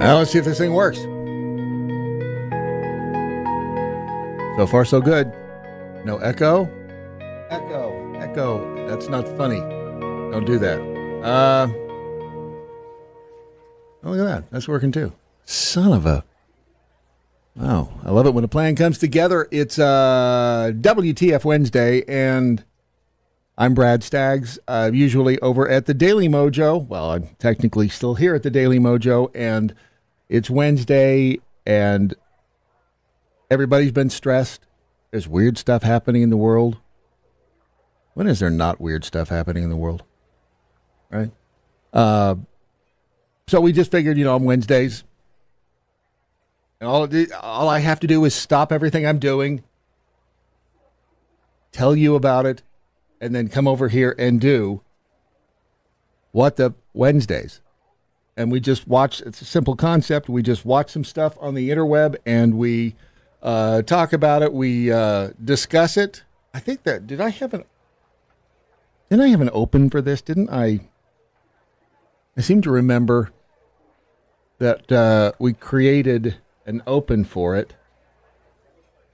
Now let's see if this thing works. So far, so good. No echo. Echo. That's not funny. Don't do that. Oh, look at that. That's working too. Son of a... Wow. I love it when a plan comes together. It's WTF Wednesday, and I'm Brad Staggs, usually over at the Daily Mojo. Well, I'm technically still here at the Daily Mojo, and it's Wednesday, and everybody's been stressed. There's weird stuff happening in the world. When is there not weird stuff happening in the world? Right? So we just figured, on Wednesdays, and all I have to do is stop everything I'm doing, tell you about it, and then come over here and do What the Wednesdays. And we just watch, it's a simple concept. We just watch some stuff on the interweb, and we talk about it. We discuss it. I think that, didn't I have an open for this? Didn't I? I seem to remember that we created an open for it,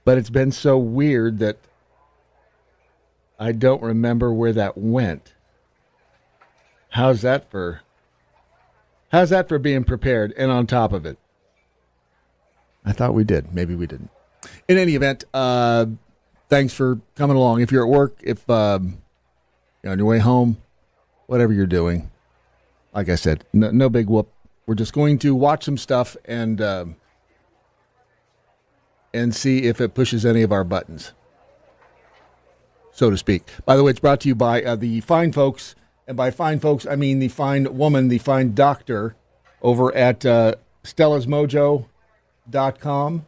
but it's been so weird that I don't remember where that went. How's that for being prepared and on top of it? I thought we did. Maybe we didn't. In any event, thanks for coming along. If you're at work, if you're on your way home, whatever you're doing, like I said, no big whoop. We're just going to watch some stuff and see if it pushes any of our buttons, so to speak. By the way, it's brought to you by the fine folks, and by fine folks, I mean the fine woman, the fine doctor over at stellasmojo.com.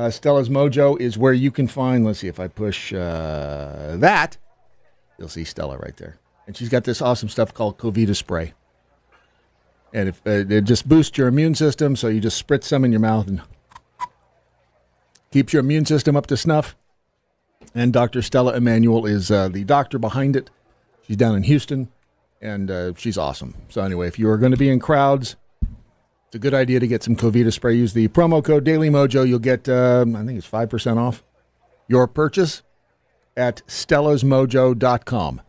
Stella's Mojo is where you can find, let's see if I push that, you'll see Stella right there. And she's got this awesome stuff called Covita spray. And if it just boosts your immune system, so you just spritz some in your mouth and keeps your immune system up to snuff. And Dr. Stella Emanuel is the doctor behind it. She's down in Houston, and she's awesome. So anyway, if you are going to be in crowds, it's a good idea to get some Covita spray. Use the promo code DailyMojo. You'll get, I think it's 5% off your purchase at stellasmojo.com.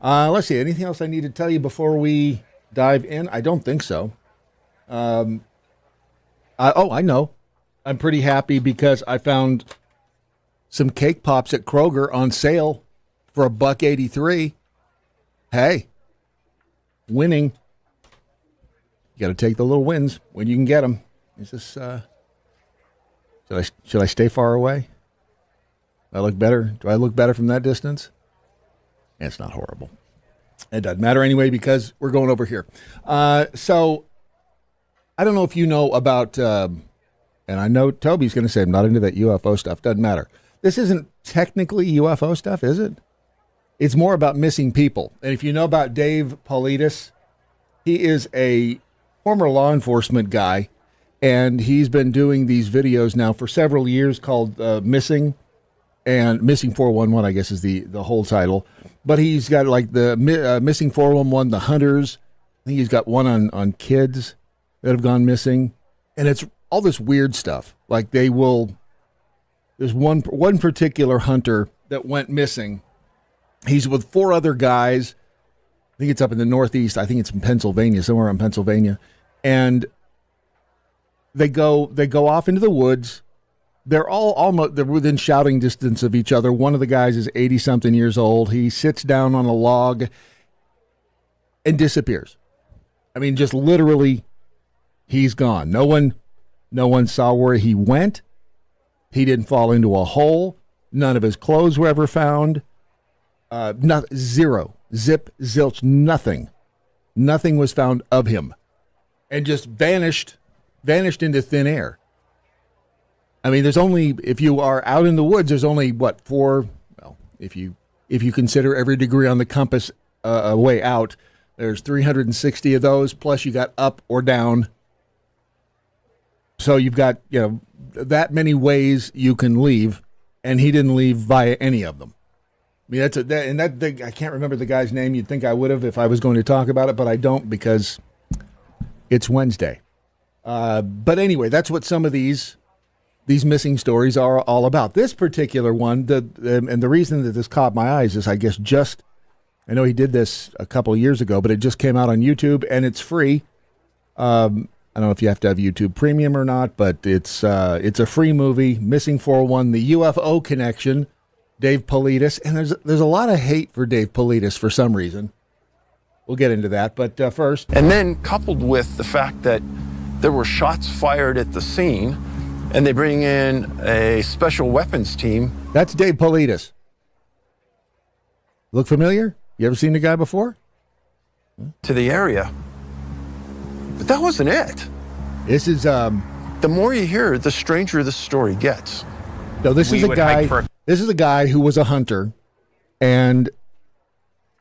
Let's see. Anything else I need to tell you before we dive in? I don't think so. I know. I'm pretty happy because I found some cake pops at Kroger on sale for $1.83. Hey, winning. You got to take the little wins when you can get them. Is this? Should I stay far away? Do I look better? Do I look better from that distance? It's not horrible. It doesn't matter anyway because we're going over here. So I don't know if you know about, and I know Toby's going to say I'm not into that UFO stuff. Doesn't matter. This isn't technically UFO stuff, is it? It's more about missing people. And if you know about Dave Paulides, he is a former law enforcement guy, and he's been doing these videos now for several years called Missing, and Missing 411, I guess, is the whole title. But he's got like the Missing 411, the Hunters. I think he's got one on kids that have gone missing. And it's all this weird stuff. Like there's one particular hunter that went missing. He's with 4 other guys. I think it's up in the Northeast. I think it's in Pennsylvania, somewhere in Pennsylvania. And they go off into the woods. They're they're within shouting distance of each other. One of the guys is 80-something years old. He sits down on a log and disappears. I mean, just literally, he's gone. No one saw where he went. He didn't fall into a hole. None of his clothes were ever found. Zero. Zip, zilch, nothing. Nothing was found of him. And just vanished into thin air. I mean, if you are out in the woods, there's only, 4, well, if you consider every degree on the compass a way out, there's 360 of those, plus you got up or down. So you've got, that many ways you can leave, and he didn't leave via any of them. I mean, I can't remember the guy's name. You'd think I would have if I was going to talk about it, but I don't because it's Wednesday. But anyway, that's what some of these missing stories are all about. This particular one, and the reason that this caught my eyes is, I guess, I know he did this a couple of years ago, but it just came out on YouTube, and it's free. I don't know if you have to have YouTube Premium or not, but it's a free movie, Missing 401, the UFO Connection, Dave Politis. And there's a lot of hate for Dave Politis for some reason. We'll get into that, but first. And then coupled with the fact that there were shots fired at the scene, and they bring in a special weapons team. That's Dave Politis. Look familiar? You ever seen the guy before? To the area. But that wasn't it. This is the more you hear, the stranger the story gets. No, this is a guy. This is a guy who was a hunter, and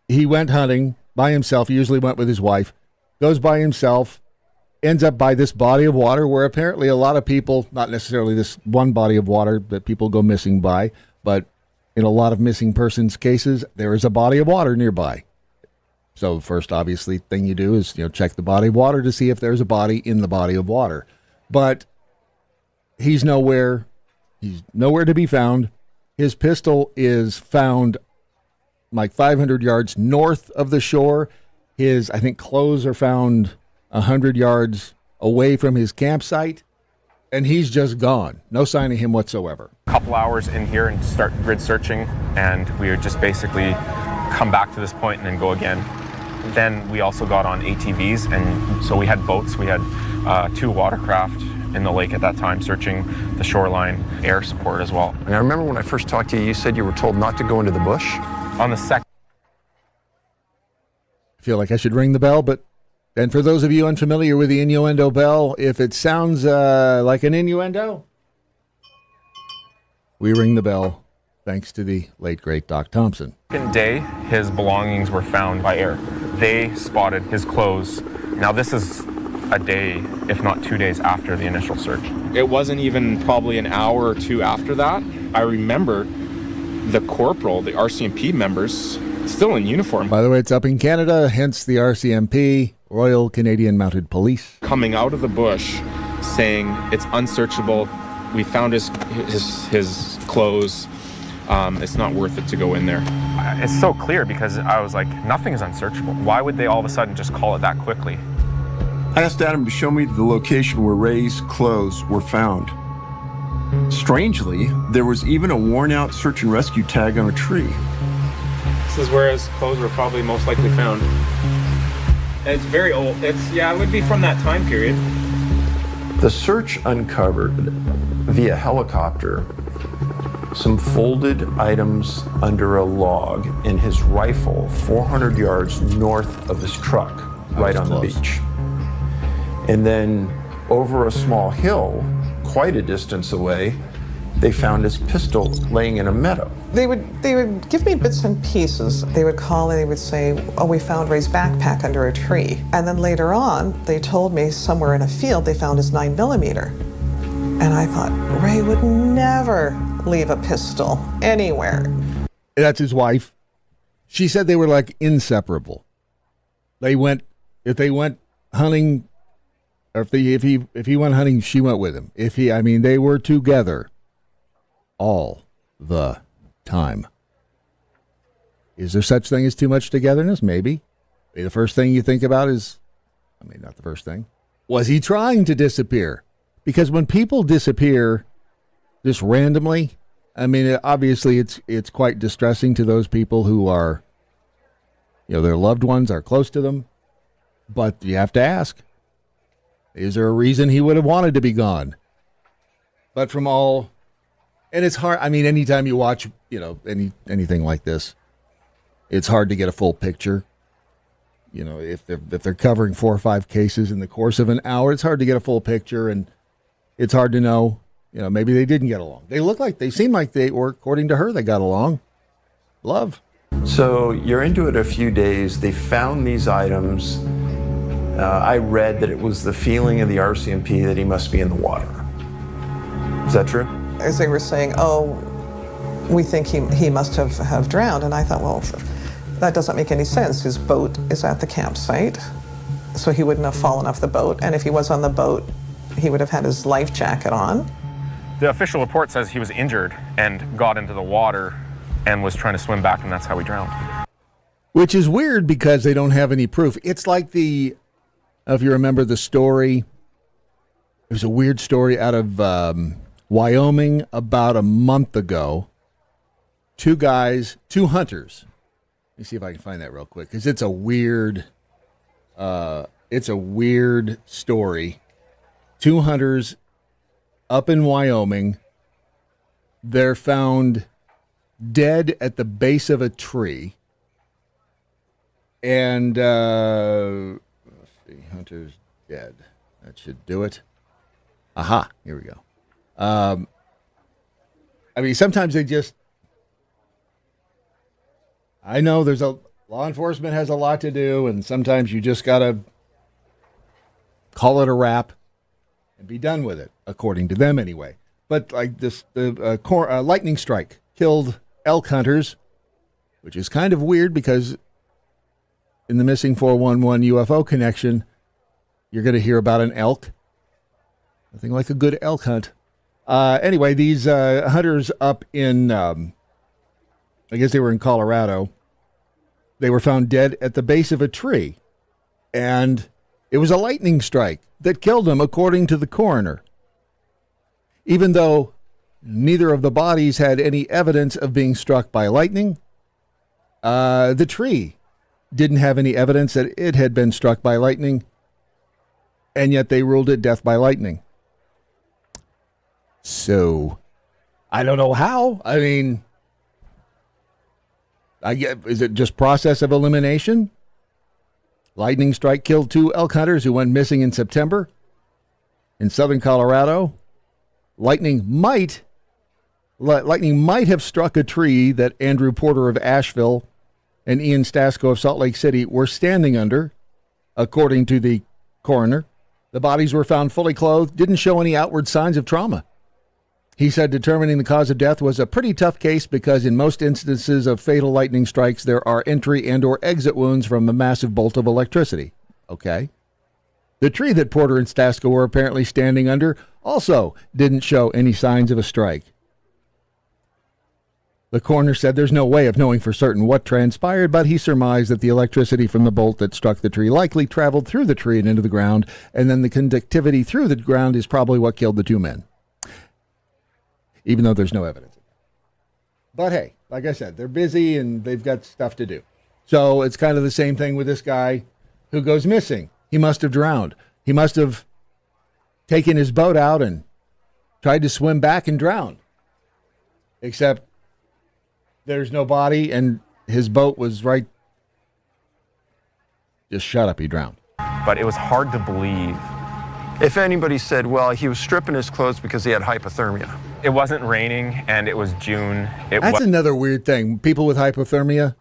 he went hunting by himself. He usually went with his wife. Goes by himself, ends up by this body of water where apparently a lot of people, not necessarily this one body of water that people go missing by, but in a lot of missing persons cases, there is a body of water nearby. So first, obviously, thing you do is, check the body of water to see if there's a body in the body of water. But he's nowhere to be found. His pistol is found like 500 yards north of the shore. His, I think, clothes are found 100 yards away from his campsite. And he's just gone. No sign of him whatsoever. A couple hours in here and start grid searching, and we would just basically come back to this point and then go again. Then we also got on ATVs, and so we had boats. We had 2 watercraft in the lake at that time searching the shoreline, air support as well. And I remember when I first talked to you, you said you were told not to go into the bush. On the second. I feel like I should ring the bell, but and for those of you unfamiliar with the innuendo bell, if it sounds like an innuendo, we ring the bell thanks to the late, great Doc Thompson. Second day, his belongings were found by air. They spotted his clothes. Now this is a day, if not 2 days after the initial search. It wasn't even probably an hour or two after that. I remember the corporal, the RCMP members, still in uniform. By the way, it's up in Canada, hence the RCMP, Royal Canadian Mounted Police. Coming out of the bush saying it's unsearchable. We found his clothes. It's not worth it to go in there. It's so clear because I was like, nothing is unsearchable. Why would they all of a sudden just call it that quickly? I asked Adam to show me the location where Ray's clothes were found. Strangely, there was even a worn-out search and rescue tag on a tree. This is where his clothes were probably most likely found. It's very old. It would be from that time period. The search uncovered, via helicopter, some folded items under a log in his rifle 400 yards north of his truck, right on the beach. And then over a small hill, quite a distance away, they found his pistol laying in a meadow. They would give me bits and pieces. They would call and they would say, oh, we found Ray's backpack under a tree. And then later on, they told me somewhere in a field they found his 9mm. And I thought, Ray would never leave a pistol anywhere. That's his wife. She said they were like inseparable. If they went hunting, or if he went hunting, she went with him. They were together all the time. Is there such thing as too much togetherness? Maybe. The first thing you think about is, not the first thing. Was he trying to disappear? Because when people disappear just randomly, obviously it's quite distressing to those people who are, their loved ones are close to them. But you have to ask, is there a reason he would have wanted to be gone? But and it's hard. Anytime you watch, anything like this, it's hard to get a full picture. If they're covering 4 or 5 cases in the course of an hour, it's hard to get a full picture, and it's hard to know. Maybe they didn't get along. They seem like they were, according to her, they got along. Love. So you're into it a few days. They found these items. I read that it was the feeling of the RCMP that he must be in the water. Is that true? As they were saying, oh, we think he must have drowned. And I thought, well, that doesn't make any sense. His boat is at the campsite, so he wouldn't have fallen off the boat. And if he was on the boat, He would have had his life jacket on. The official report says he was injured and got into the water and was trying to swim back, and that's how he drowned. Which is weird because they don't have any proof. It's like if you remember the story, there's a weird story out of Wyoming about a month ago. Two hunters. Let me see if I can find that real quick, because it's a weird story. Two hunters up in Wyoming. They're found dead at the base of a tree. And let's see, hunters dead. That should do it. Aha, here we go. I mean, sometimes they just, I know law enforcement has a lot to do, and sometimes you just got to call it a wrap and be done with it, according to them anyway. But like this, the lightning strike killed elk hunters, which is kind of weird because in the missing 411 UFO connection, you're going to hear about an elk. Nothing like a good elk hunt. Anyway, these hunters up in, I guess they were in Colorado, they were found dead at the base of a tree. And it was a lightning strike that killed them, according to the coroner. Even though neither of the bodies had any evidence of being struck by lightning, the tree didn't have any evidence that it had been struck by lightning, and yet they ruled it death by lightning. So, I don't know how. I mean, is it just process of elimination? Lightning strike killed two elk hunters who went missing in September in southern Colorado. Lightning might have struck a tree that Andrew Porter of Asheville and Ian Stasko of Salt Lake City were standing under, according to the coroner. The bodies were found fully clothed, didn't show any outward signs of trauma. He said determining the cause of death was a pretty tough case because in most instances of fatal lightning strikes, there are entry and or exit wounds from a massive bolt of electricity. Okay. The tree that Porter and Stasko were apparently standing under also didn't show any signs of a strike. The coroner said there's no way of knowing for certain what transpired, but he surmised that the electricity from the bolt that struck the tree likely traveled through the tree and into the ground, and then the conductivity through the ground is probably what killed the two men. Even though there's no evidence. But hey, like I said, they're busy and they've got stuff to do. So it's kind of the same thing with this guy who goes missing. He must have drowned. He must have taken his boat out and tried to swim back and drowned. Except there's no body and his boat was right. Just shut up, he drowned. But it was hard to believe. If anybody said, well, he was stripping his clothes because he had hypothermia. It wasn't raining, and it was June. That's another weird thing. People with hypothermia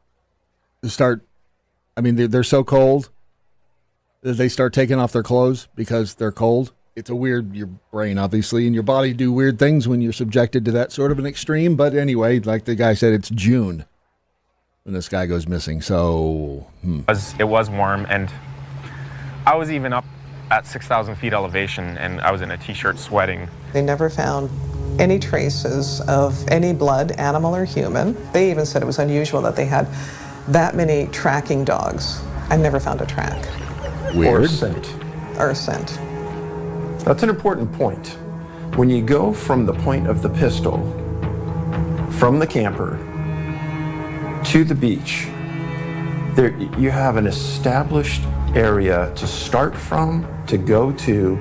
they're so cold that they start taking off their clothes because they're cold. It's your brain, obviously, and your body do weird things when you're subjected to that sort of an extreme. But anyway, like the guy said, it's June when this guy goes missing. So It was warm, and I was even up at 6,000 feet elevation, and I was in a t-shirt sweating. They never found any traces of any blood, animal or human. They even said it was unusual that they had that many tracking dogs. I never found a track. Weird. Or scent. Or scent. That's an important point. When you go from the point of the pistol, from the camper, to the beach, there you have an established area to start from, to go to.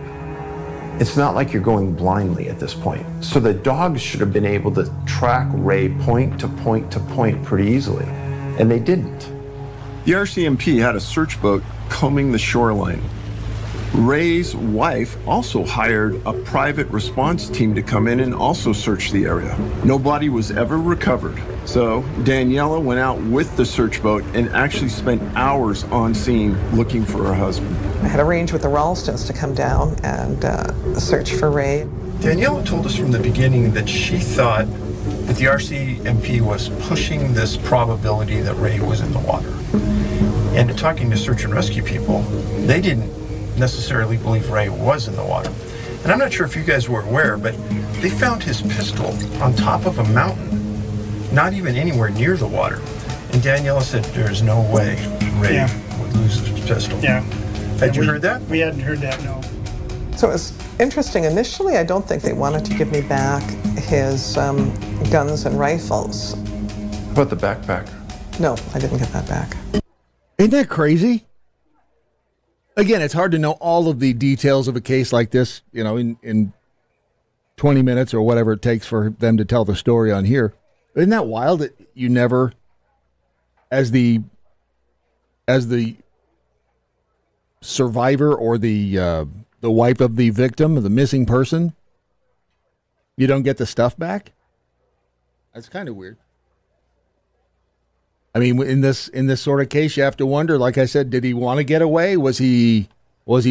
It's not like you're going blindly at this point. So the dogs should have been able to track Ray point to point to point pretty easily, and they didn't. The RCMP had a search boat combing the shoreline. Ray's wife also hired a private response team to come in and also search the area. No body was ever recovered. So Daniela went out with the search boat and actually spent hours on scene looking for her husband. I had arranged with the Ralstons to come down and search for Ray. Daniela told us from the beginning that she thought that the RCMP was pushing this probability that Ray was in the water. And talking to search and rescue people, they didn't necessarily believe Ray was in the water. And I'm not sure if you guys were aware, but they found his pistol on top of a mountain, not even anywhere near the water. And Daniela said there's no way Ray would lose his pistol. Yeah. Had you heard that? We hadn't heard that, no. So it was interesting. Initially, I don't think they wanted to give me back his guns and rifles. How about the backpack? No, I didn't get that back. Isn't that crazy? Again, it's hard to know all of the details of a case like this, in 20 minutes or whatever it takes for them to tell the story on here. Isn't that wild that you never, as the survivor or the wife of the victim, the missing person, you don't get the stuff back? That's kind of weird. I mean, in this sort of case, you have to wonder, like I said, did he want to get away? Was he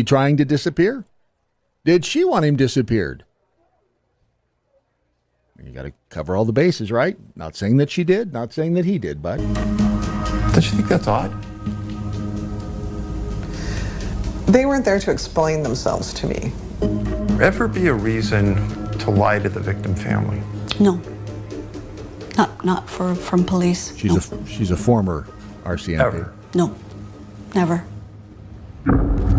trying to disappear? Did she want him disappeared? You got to cover all the bases, right? Not saying that she did, not saying that he did, but Don't you think that's odd? They weren't there to explain themselves to me. Ever be a reason to lie to the victim family? No. Not from police. she's a former RCMP. Ever? No. Never.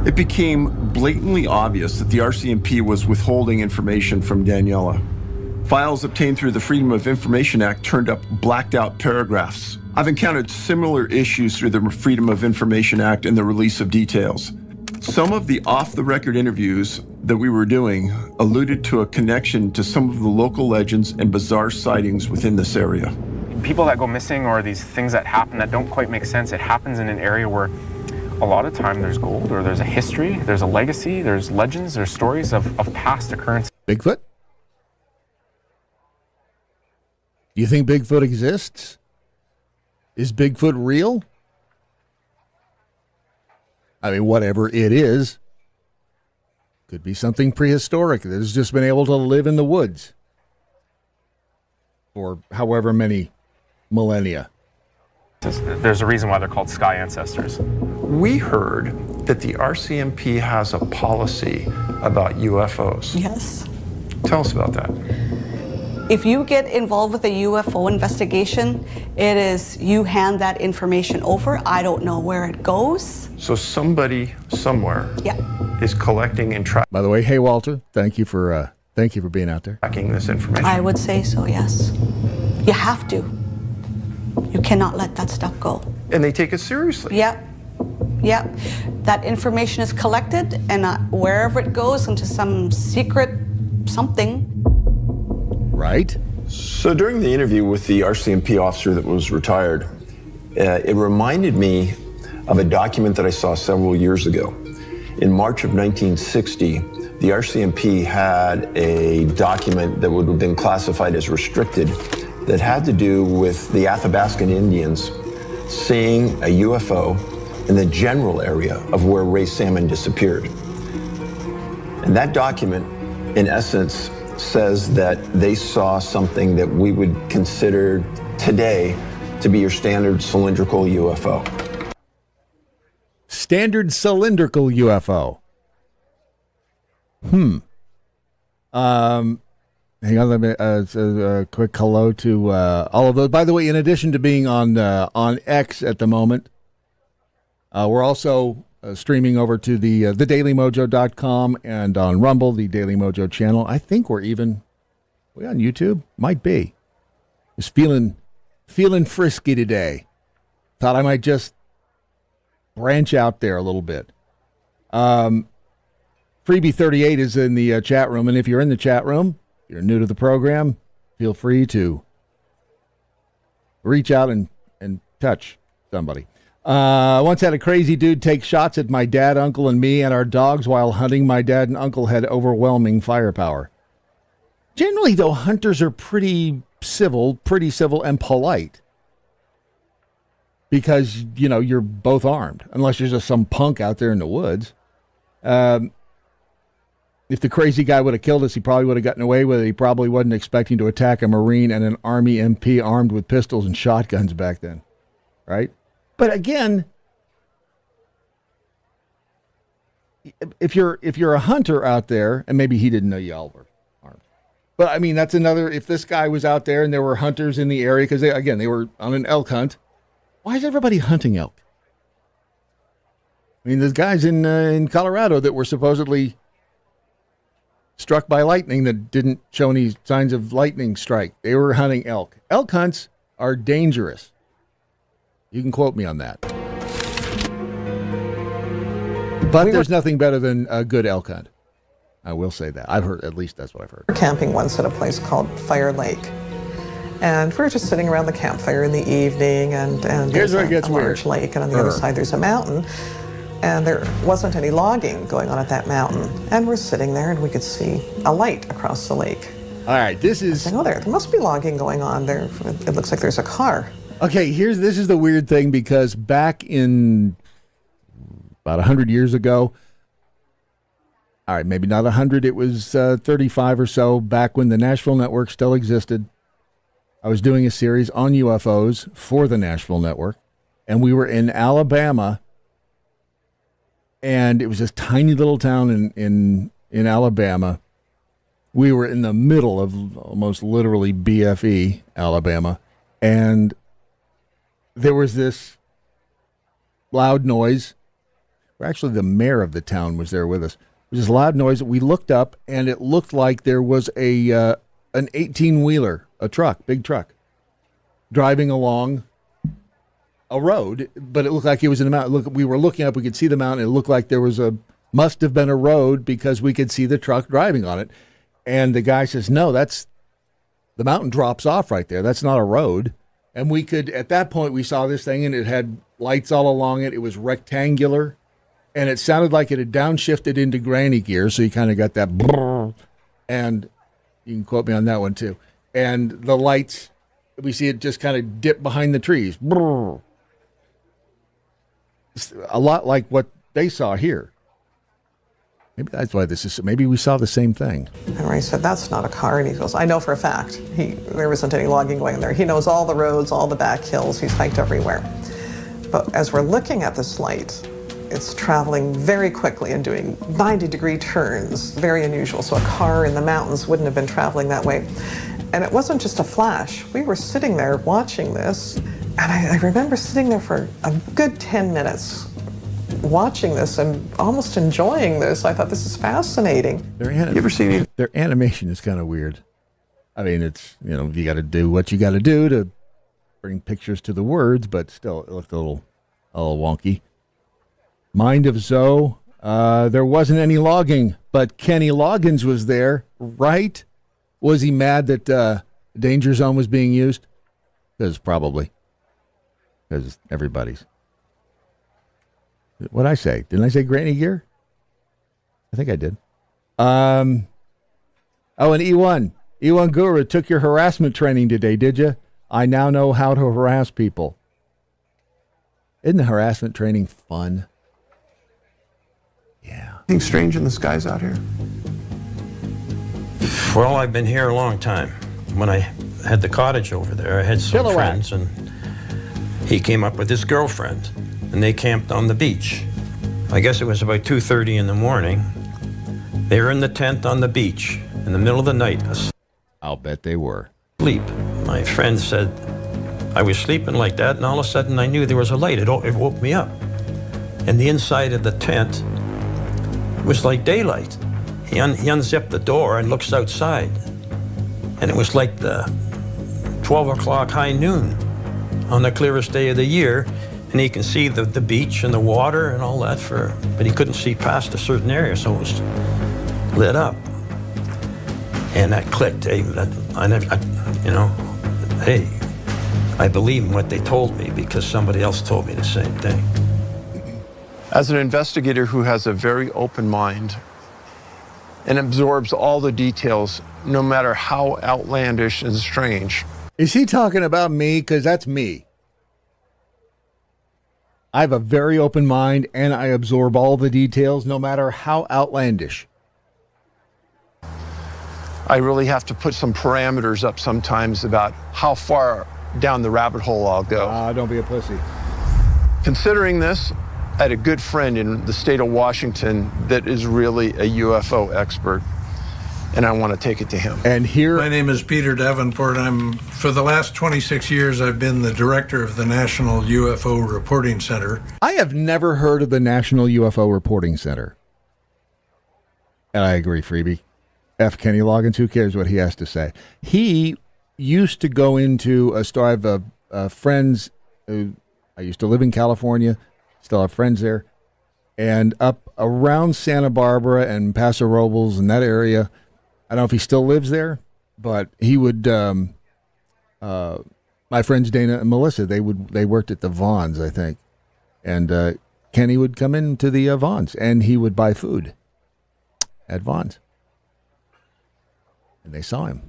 It became blatantly obvious that the RCMP was withholding information from Daniela. Files obtained through the Freedom of Information Act turned up blacked out paragraphs. I've encountered similar issues through the Freedom of Information Act and the release of details. Some of the off-the-record interviews that we were doing alluded to a connection to some of the local legends and bizarre sightings within this area. People that go missing or these things that happen that don't quite make sense, it happens in an area where a lot of time there's gold or there's a history, there's a legacy, there's legends, there's stories of past occurrences. Bigfoot? Do you think Bigfoot exists? Is Bigfoot real? I mean, whatever it is, could be something prehistoric that has just been able to live in the woods for however many millennia. There's a reason why they're called sky ancestors. We heard that the RCMP has a policy about UFOs. Yes. Tell us about that. If you get involved with a UFO investigation, it is you hand that information over. I don't know where it goes. So somebody somewhere Yeah. is collecting and By the way, hey Walter, thank you for being out there. tracking this information. I would say so, yes. You have to. You cannot let that stuff go. And they take it seriously. Yep. Yep. That information is collected and wherever it goes into some secret something. Right? So during the interview with the RCMP officer that was retired, it reminded me of a document that I saw several years ago. In March of 1960, the RCMP had a document that would have been classified as restricted that had to do with the Athabascan Indians seeing a UFO in the general area of where Ray Salmon disappeared. And that document, in essence, says that they saw something that we would consider today to be your standard cylindrical UFO. Standard cylindrical UFO. Hang on, let me a quick hello to all of those. By the way, in addition to being on X at the moment, we're also streaming over to the thedailymojo.com and on Rumble, the Daily Mojo channel. I think we on YouTube? Might be. Just feeling frisky today. Thought I might just branch out there a little bit. Freebie 38 is in the chat room, and if you're in the chat room, if you're new to the program, feel free to reach out and touch somebody. Once had a crazy dude take shots at my dad, uncle, and me and our dogs while hunting. My dad and uncle had overwhelming firepower. Generally, though, hunters are pretty civil and polite because, you're both armed, unless you're just some punk out there in the woods. If the crazy guy would have killed us, he probably would have gotten away with it. He probably wasn't expecting to attack a Marine and an Army MP armed with pistols and shotguns back then, right? But again, if you're a hunter out there, and maybe he didn't know y'all were armed, but I mean that's another. If this guy was out there and there were hunters in the area, because they were on an elk hunt. Why is everybody hunting elk? I mean, there's guys in Colorado that were supposedly struck by lightning that didn't show any signs of lightning strike. They were hunting elk. Elk hunts are dangerous. You can quote me on that. But there's nothing better than a good elk hunt. I will say that. I've heard, at least that's what I've heard. Camping once at a place called Fire Lake. And we were just sitting around the campfire in the evening, and Here's there's where it gets a large weird. lake, and on the other side there's a mountain. And there wasn't any logging going on at that mountain. And we're sitting there, and we could see a light across the lake. All right, this is... Saying, oh, there must be logging going on there. It looks like there's a car. Okay, this is the weird thing, because back in about 100 years ago, all right, maybe not 100, it was 35 or so, back when the Nashville Network still existed. I was doing a series on UFOs for the Nashville Network, and we were in Alabama, and it was this tiny little town in Alabama. We were in the middle of almost literally BFE, Alabama, and there was this loud noise. Actually, the mayor of the town was there with us. It was this loud noise. We looked up, and it looked like there was an 18-wheeler, a truck, big truck, driving along a road, but it looked like it was in a mountain. Look, we were looking up, we could see the mountain. It looked like there was must have been a road because we could see the truck driving on it. And the guy says, no, the mountain drops off right there. That's not a road. And we could, at that point, we saw this thing, and it had lights all along it. It was rectangular, and it sounded like it had downshifted into granny gear, so you kind of got that brrr, and you can quote me on that one, too. And the lights, we see it just kind of dip behind the trees. Brrr. It's a lot like what they saw here. Maybe that's why maybe we saw the same thing. And Ray said, that's not a car. And he goes, I know for a fact. There wasn't any logging going there. He knows all the roads, all the back hills. He's hiked everywhere. But as we're looking at this light, it's traveling very quickly and doing 90-degree turns, very unusual. So a car in the mountains wouldn't have been traveling that way. And it wasn't just a flash. We were sitting there watching this, and I remember sitting there for a good 10 minutes watching this and almost enjoying this. I thought, this is fascinating. You ever seen it? Their animation is kind of weird. I mean, it's, you got to do what you got to do to bring pictures to the words, but still, it looked a little wonky. Mind of Zoe, there wasn't any logging, but Kenny Loggins was there, right? Was he mad that Danger Zone was being used? Probably. Because everybody's. What'd I say? Didn't I say granny gear? I think I did. And E1 Guru took your harassment training today, did you? I now know how to harass people. Isn't the harassment training fun? Yeah. Anything strange in the skies out here? Well, I've been here a long time. When I had the cottage over there, I had some friends, and he came up with his girlfriend, and they camped on the beach. I guess it was about 2:30 in the morning. They were in the tent on the beach in the middle of the night. I'll bet they were. Asleep. My friend said, I was sleeping like that, and all of a sudden I knew there was a light. It woke me up. And the inside of the tent was like daylight. He unzipped the door and looks outside. And it was like the 12 o'clock high noon on the clearest day of the year. And he can see the beach and the water and all that, but he couldn't see past a certain area, so it was lit up. And that clicked. Hey, I believe in what they told me because somebody else told me the same thing. As an investigator who has a very open mind and absorbs all the details, no matter how outlandish and strange. Is he talking about me? Because that's me. I have a very open mind, and I absorb all the details, no matter how outlandish. I really have to put some parameters up sometimes about how far down the rabbit hole I'll go. Don't be a pussy. Considering this, I had a good friend in the state of Washington that is really a UFO expert, and I want to take it to him. And here, My name is Peter Davenport. For the last 26 years, I've been the director of the National UFO Reporting Center. I have never heard of the National UFO Reporting Center. And I agree, Freebie. F. Kenny Loggins, who cares what he has to say? He used to go into a store. I have friends who, I used to live in California, still have friends there, and up around Santa Barbara and Paso Robles and that area. I don't know if he still lives there, but he would. My friends Dana and Melissa, they worked at the Vons, I think, and Kenny would come into the Vons and he would buy food at Vons, and they saw him.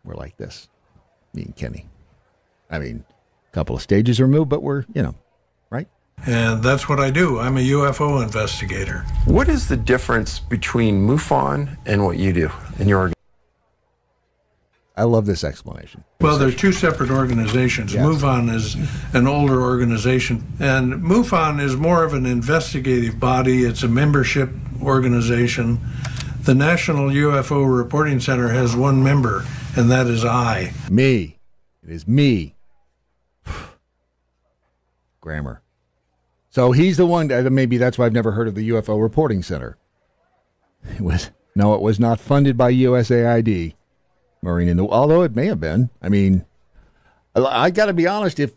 We're like this, me and Kenny. I mean, a couple of stages removed, but we're, right? And that's what I do. I'm a UFO investigator. What is the difference between MUFON and what you do in your organization? I love this explanation. Well, they're two separate organizations. Yes. MUFON is an older organization, and MUFON is more of an investigative body. It's a membership organization. The National UFO Reporting Center has one member, and that is I. Me. It is me. Grammar. So he's the one, maybe that's why I've never heard of the UFO Reporting Center. It was not funded by USAID. Although it may have been. I mean, I got to be honest, they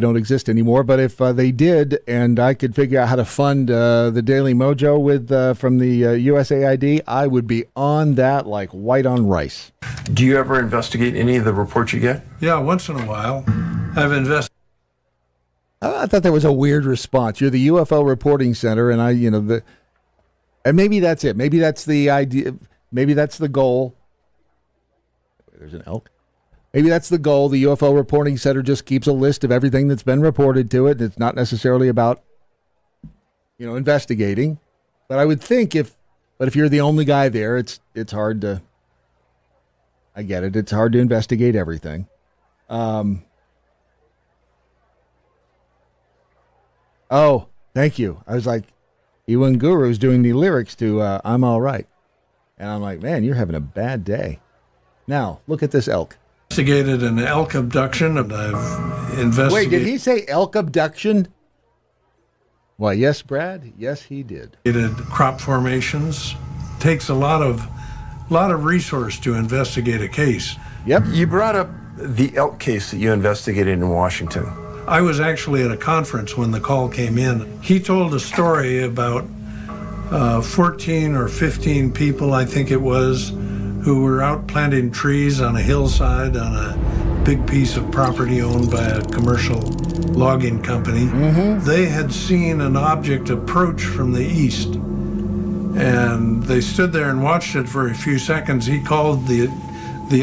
don't exist anymore, but if they did and I could figure out how to fund the Daily Mojo from the USAID, I would be on that like white on rice. Do you ever investigate any of the reports you get? Yeah, once in a while. I've investigated. I thought that was a weird response. You're the UFO Reporting Center, and and maybe that's it. Maybe that's the idea. Maybe that's the goal. There's an elk. Maybe that's the goal. The UFO Reporting Center just keeps a list of everything that's been reported to it. It's not necessarily about, investigating. But I would think if you're the only guy there, it's hard to. I get it. It's hard to investigate everything. Oh, thank you. I was like, Ewan Guru's doing the lyrics to I'm All Right. And I'm like, man, you're having a bad day. Now, look at this elk. Investigated an elk abduction, and I've investigated. Wait, did he say elk abduction? Why, yes, Brad. Yes, he did. Crop formations. Takes a lot of resource to investigate a case. Yep. You brought up the elk case that you investigated in Washington. I was actually at a conference when the call came in. He told a story about 14 or 15 people, I think it was, who were out planting trees on a hillside on a big piece of property owned by a commercial logging company. Mm-hmm. They had seen an object approach from the east, and they stood there and watched it for a few seconds. He called the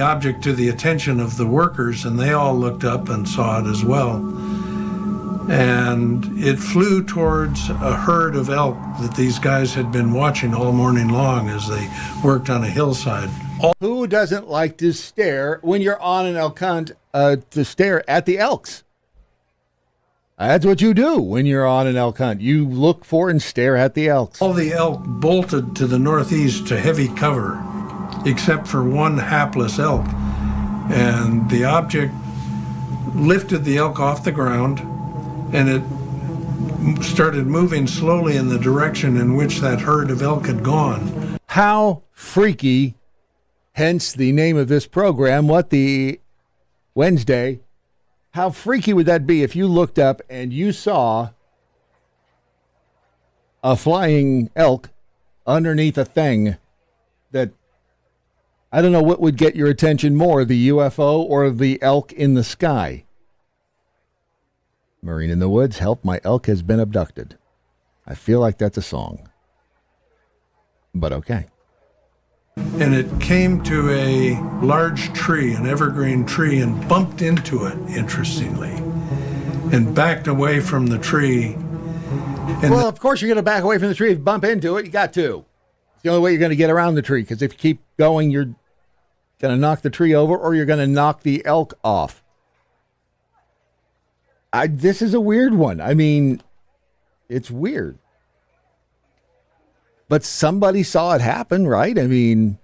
object to the attention of the workers, and they all looked up and saw it as well. And it flew towards a herd of elk that these guys had been watching all morning long as they worked on a hillside. Who doesn't like to stare when you're on an elk hunt, to stare at the elks? That's what you do when you're on an elk hunt. You look for and stare at the elks. All the elk bolted to the northeast to heavy cover, except for one hapless elk. And the object lifted the elk off the ground, and it started moving slowly in the direction in which that herd of elk had gone. How freaky, hence the name of this program, What the Wednesday. How freaky would that be if you looked up and you saw a flying elk underneath a thing that, I don't know what would get your attention more, the UFO or the elk in the sky? Marine in the Woods, help, my elk has been abducted. I feel like that's a song. But okay. And it came to a large tree, an evergreen tree, and bumped into it, interestingly, and backed away from the tree. And well, of course you're going to back away from the tree. If you bump into it, you got to. It's the only way you're going to get around the tree, because if you keep going, you're going to knock the tree over or you're going to knock the elk off. This is a weird one. I mean, it's weird. But somebody saw it happen, right? I mean,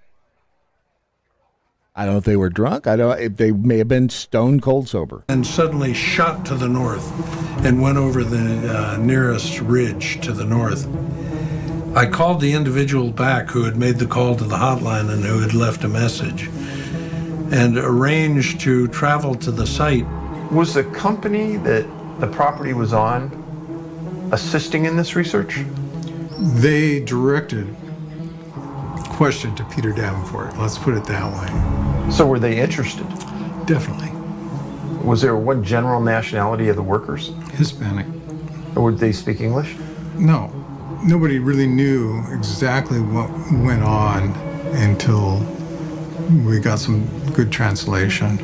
I don't know if they were drunk. I don't. If they may have been stone cold sober. And suddenly shot to the north and went over the nearest ridge to the north. I called the individual back who had made the call to the hotline and who had left a message and arranged to travel to the site. Was the company that the property was on assisting in this research? They directed question to Peter Davenport. Let's put it that way. So were they interested? Definitely. Was there one general nationality of the workers? Hispanic. Or would they speak English? No. Nobody really knew exactly what went on until we got some good translation.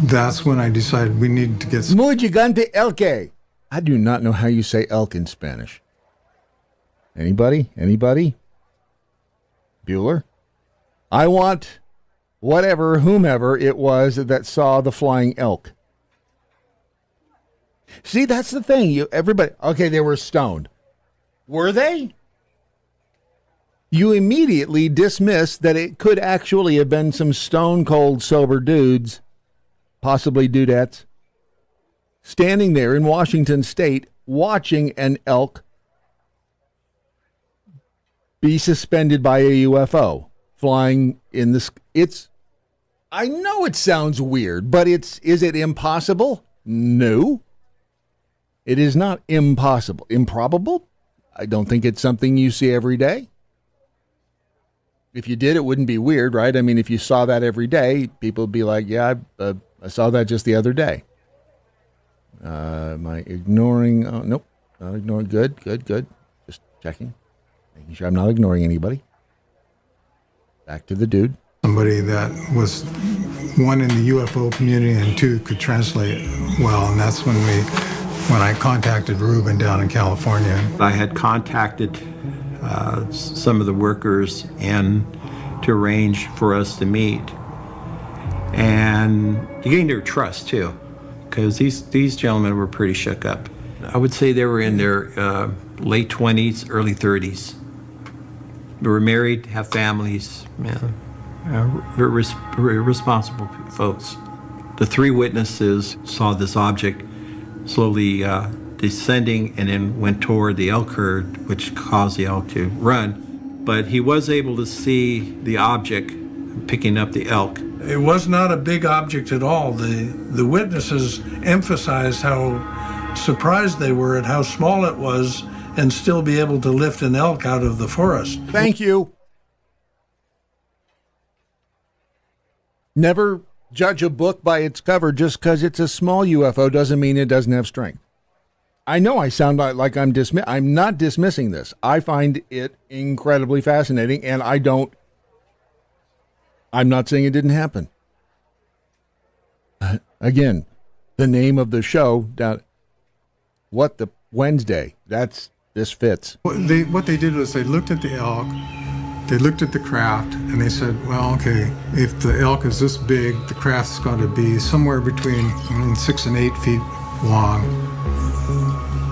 That's when I decided we needed to get some. Muy gigante elque. I do not know how you say elk in Spanish. Anybody? Anybody? Bueller? I want whatever, whomever it was that saw the flying elk. See, that's the thing. Everybody, okay, they were stoned. Were they? You immediately dismiss that it could actually have been some stone cold sober dudes, possibly dudettes, standing there in Washington State watching an elk be suspended by a UFO flying in the sky. I know it sounds weird, but is it impossible? No. It is not impossible. Improbable? I don't think it's something you see every day. If you did, it wouldn't be weird, right? I mean, if you saw that every day, people would be like, yeah, I saw that just the other day. Am I ignoring? Oh, nope, not ignoring. Good. Just checking. Making sure I'm not ignoring anybody. Back to the dude. Somebody that was, one, in the UFO community, and two, could translate well. And that's when I contacted Ruben down in California. I had contacted some of the workers and to arrange for us to meet. And you gained their trust too, because these gentlemen were pretty shook up. I would say they were in their late 20s, early 30s. They were married, have families, very responsible folks. The three witnesses saw this object slowly descending and then went toward the elk herd, which caused the elk to run. But he was able to see the object picking up the elk. It was not a big object at all. The witnesses emphasized how surprised they were at how small it was and still be able to lift an elk out of the forest. Thank you. Never judge a book by its cover. Just because it's a small UFO doesn't mean it doesn't have strength. I know I sound like I'm not dismissing this. I find it incredibly fascinating, and I'm not saying it didn't happen. Again, the name of the show, What the Wednesday, this fits. What they did was they looked at the elk, they looked at the craft, and they said, well, okay, if the elk is this big, the craft's got to be somewhere between 6 and 8 feet long.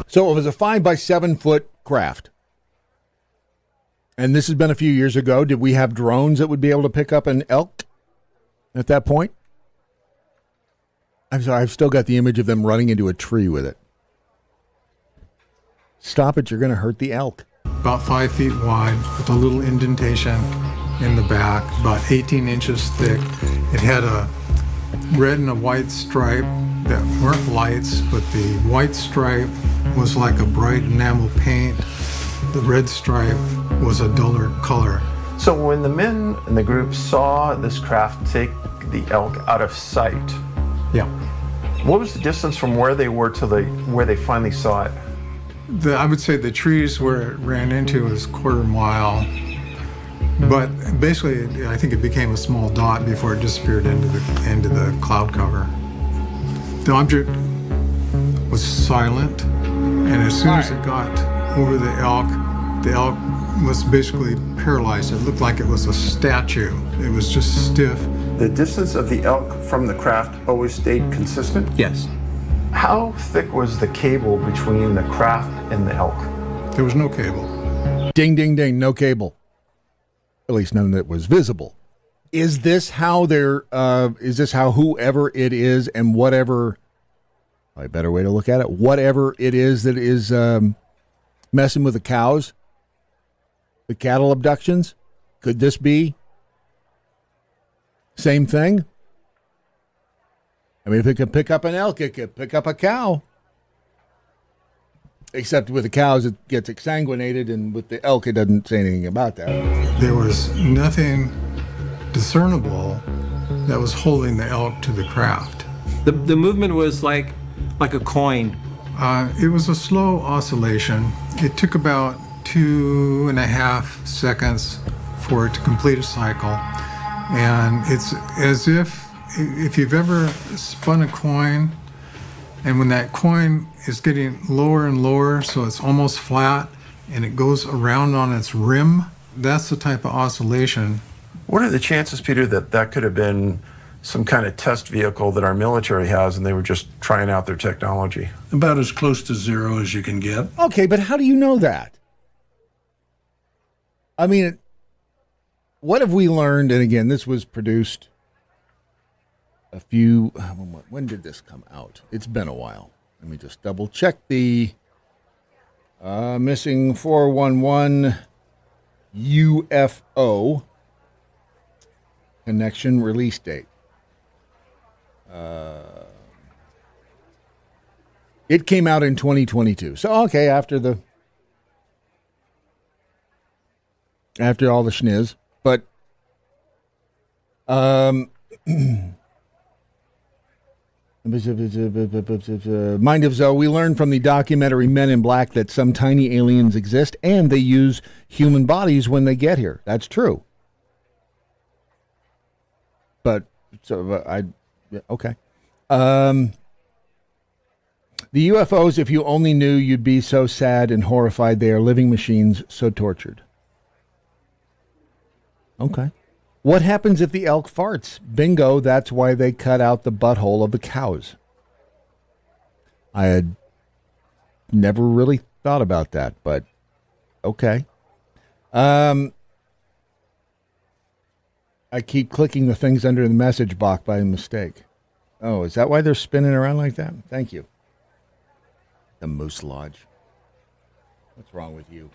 So it was a 5 by 7 foot craft. And this has been a few years ago. Did we have drones that would be able to pick up an elk at that point? I'm sorry, I've still got the image of them running into a tree with it. Stop it, you're going to hurt the elk. About 5 feet wide with a little indentation in the back, about 18 inches thick. It had a red and a white stripe that weren't lights, but the white stripe was like a bright enamel paint. The red stripe was a duller color. So when the men in the group saw this craft take the elk out of sight, Yeah. what was the distance from where they were to where they finally saw it? I would say the trees where it ran into was a quarter mile. But basically, I think it became a small dot before it disappeared into the cloud cover. The object was silent, and as soon as it got over the elk was basically paralyzed. It looked like it was a statue. It was just stiff. The distance of the elk from the craft always stayed consistent? Yes. How thick was the cable between the craft and the elk? There was no cable. Ding, ding, ding. No cable. At least none that was visible. Is this how whoever it is and whatever, a better way to look at it, whatever it is that is messing with the cows, the cattle abductions, could this be same thing? I mean, if it could pick up an elk, it could pick up a cow. Except with the cows, it gets exsanguinated, and with the elk, it doesn't say anything about that. There was nothing discernible that was holding the elk to the craft. The movement was like a coin. It was a slow oscillation. It took about 2.5 seconds for it to complete a cycle. And it's as if you've ever spun a coin, and when that coin is getting lower and lower, so it's almost flat, and it goes around on its rim, that's the type of oscillation. What are the chances, Peter, that could have been some kind of test vehicle that our military has and they were just trying out their technology? About as close to zero as you can get. Okay, but how do you know that? I mean, what have we learned? And again, this was produced when did this come out? It's been a while. Let me just double check the missing 411 UFO connection release date. It came out in 2022. So, okay, after all the schniz. But Mind of Zoe, we learned from the documentary Men in Black that some tiny aliens exist and they use human bodies when they get here. That's true. But, okay. The UFOs, if you only knew, you'd be so sad and horrified. They are living machines, so tortured. Okay. What happens if the elk farts? Bingo, that's why they cut out the butthole of the cows. I had never really thought about that, but okay. I keep clicking the things under the message box by mistake. Oh, is that why they're spinning around like that? Thank you. The Moose Lodge. What's wrong with you?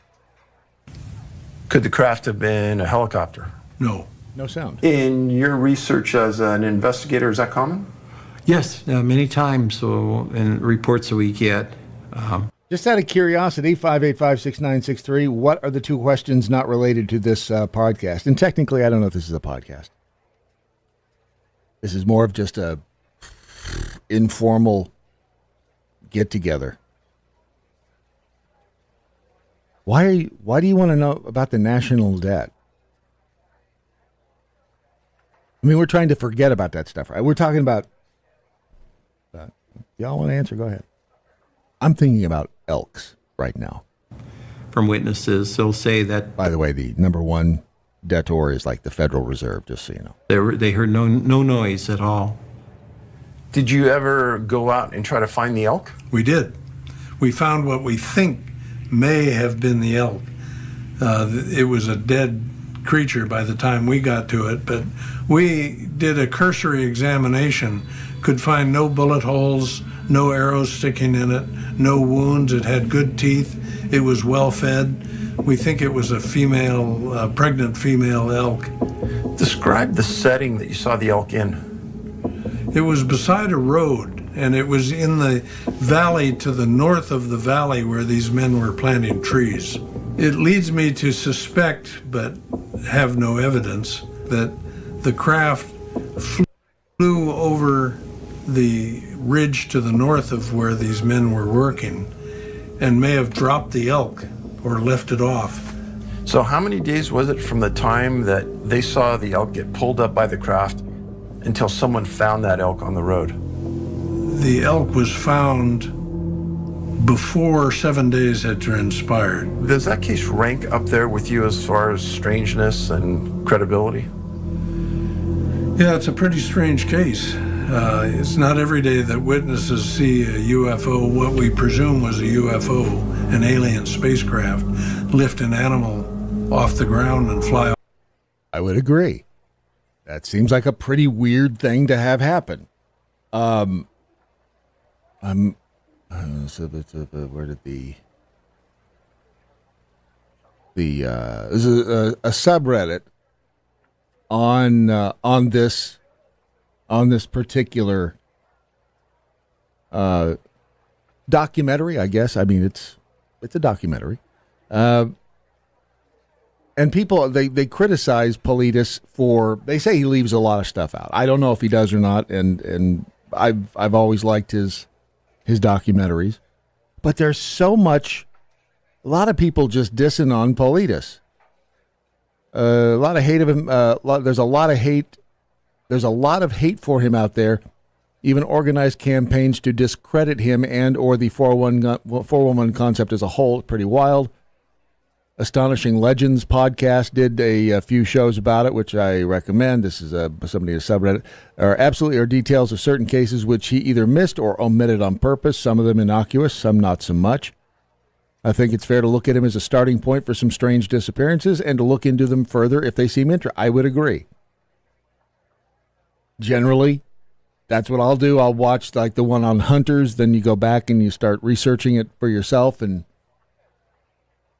Could the craft have been a helicopter? No. No sound. In your research as an investigator, is that common? Yes, many times. So in reports that we get. Just out of curiosity, 585-6963, what are the two questions not related to this podcast? And technically, I don't know if this is a podcast. This is more of just a informal get-together. Why do you want to know about the national debt? I mean, we're trying to forget about that stuff, right? We're talking about... y'all want to answer? Go ahead. I'm thinking about elks right now. From witnesses, they'll say that... By the way, the number one debtor is like the Federal Reserve, just so you know. They heard no noise at all. Did you ever go out and try to find the elk? We did. We found what we think may have been the elk. It was a dead creature by the time we got to it, but we did a cursory examination, could find no bullet holes, no arrows sticking in it, no wounds. It had good teeth. It was well fed. We think it was a pregnant female elk. Describe the setting that you saw the elk in. It was beside a road, and it was in the valley to the north of the valley where these men were planting trees. It leads me to suspect, but have no evidence, that the craft flew over the ridge to the north of where these men were working and may have dropped the elk or left it off. So how many days was it from the time that they saw the elk get pulled up by the craft until someone found that elk on the road? The elk was found before 7 days had transpired. Does that case rank up there with you as far as strangeness and credibility? Yeah, it's a pretty strange case. It's not every day that witnesses see a UFO, what we presume was a UFO, an alien spacecraft, lift an animal off the ground and fly off. I would agree. That seems like a pretty weird thing to have happen. So where did there's a subreddit on this particular documentary, I guess. I mean, it's a documentary. And people, they criticize Politis they say he leaves a lot of stuff out. I don't know if he does or not, and I've always liked his documentaries. But there's so much, a lot of people just dissing on Politis. A lot of hate of him. There's a lot of hate. There's a lot of hate for him out there. Even organized campaigns to discredit him and or the 411 concept as a whole. Pretty wild. Astonishing Legends podcast did a few shows about it, which I recommend. This is somebody in a subreddit. Absolutely are details of certain cases which he either missed or omitted on purpose, some of them innocuous, some not so much. I think it's fair to look at him as a starting point for some strange disappearances and to look into them further if they seem interesting. I would agree. Generally, that's what I'll do. I'll watch like the one on hunters, then you go back and you start researching it for yourself and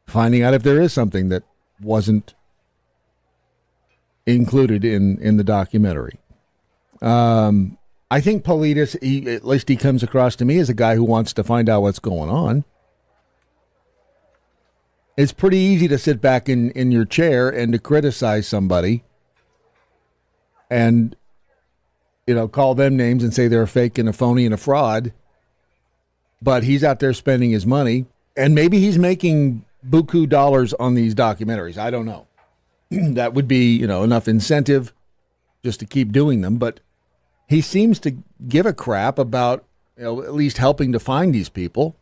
finding out if there is something that wasn't included in the documentary. I think Politis, at least he comes across to me as a guy who wants to find out what's going on. It's pretty easy to sit back in your chair and to criticize somebody and, call them names and say they're a fake and a phony and a fraud. But he's out there spending his money, and maybe he's making buku dollars on these documentaries. I don't know. That would be, enough incentive just to keep doing them. But he seems to give a crap about, at least helping to find these people.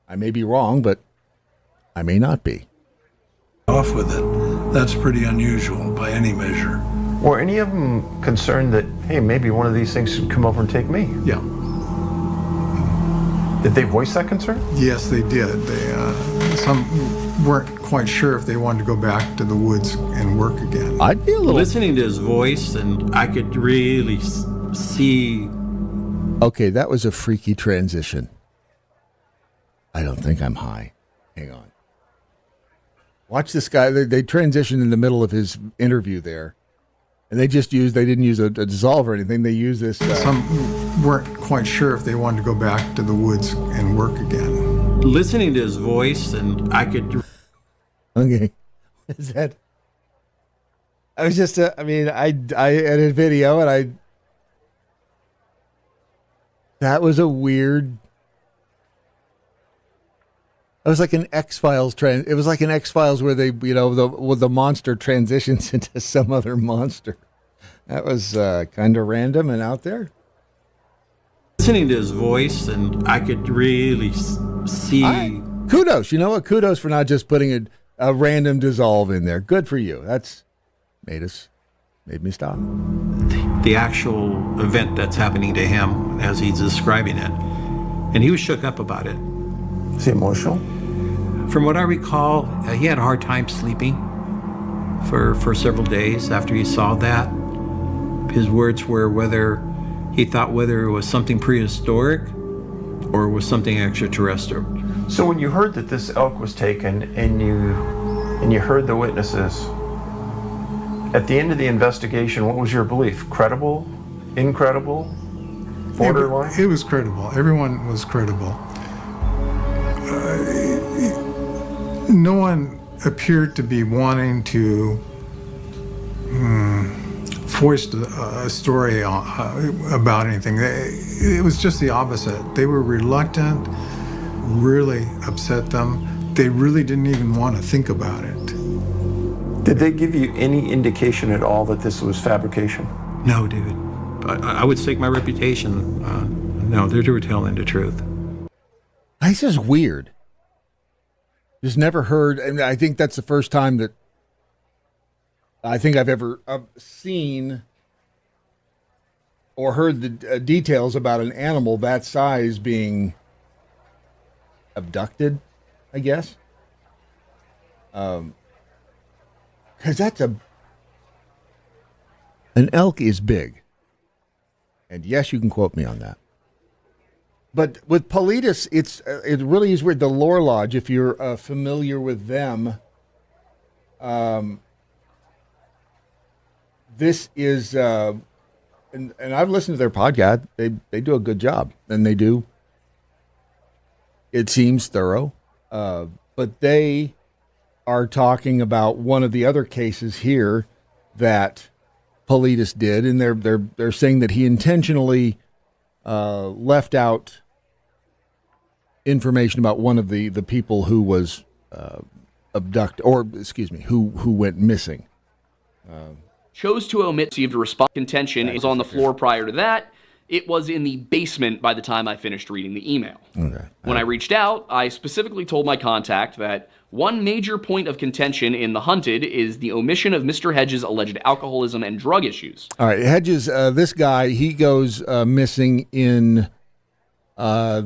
I may be wrong, but I may not be. Off with it. That's pretty unusual by any measure. Were any of them concerned that, hey, maybe one of these things should come over and take me? Yeah. Did they voice that concern? Yes, they did. Some weren't quite sure if they wanted to go back to the woods and work again. I'd be a little... Listening to his voice, and I could really see... Okay, that was a freaky transition. I don't think I'm high. Hang on. Watch this guy. They transitioned in the middle of his interview there. And they didn't use a dissolve or anything. They used this. Some weren't quite sure if they wanted to go back to the woods and work again. Listening to his voice, and I could... Okay. Is that... I was just, I edited video and that was a weird... It was like an X-Files it was like an X-Files where they, the monster transitions into some other monster. That was kind of random and out there. Listening to his voice, and I could really see... Kudos. You know what? Kudos for not just putting a random dissolve in there. Good for you. That's made me stop. The actual event that's happening to him as he's describing it. And he was shook up about it. Is he emotional? From what I recall, he had a hard time sleeping for several days after he saw that. His words were whether it was something prehistoric or it was something extraterrestrial. So when you heard that this elk was taken and you heard the witnesses, at the end of the investigation, what was your belief? Credible? Incredible? Borderline? It was credible. Everyone was credible. No one appeared to be wanting to foist a story about anything. It was just the opposite. They were reluctant, really upset them. They really didn't even want to think about it. Did they give you any indication at all that this was fabrication? No, David. I would stake my reputation. No, they were telling the truth. This is weird. Just never heard, and I think that's the first time that I think I've ever seen or heard the details about an animal that size being abducted, I guess. Because that's an elk is big. And yes, you can quote me on that. But with Paulides, it really is weird. The Lore Lodge, if you're familiar with them, this is, and I've listened to their podcast. They do a good job, and they do. It seems thorough, but they are talking about one of the other cases here that Paulides did, and they're saying that he intentionally left out information about one of the people who was abducted, or excuse me, who went missing. Chose to omit, received a response. Contention is on the floor prior to that. It was in the basement by the time I finished reading the email. Okay. When I reached out, I specifically told my contact that one major point of contention in The Hunted is the omission of Mr. Hedges' alleged alcoholism and drug issues. All right, Hedges, this guy, he goes missing in I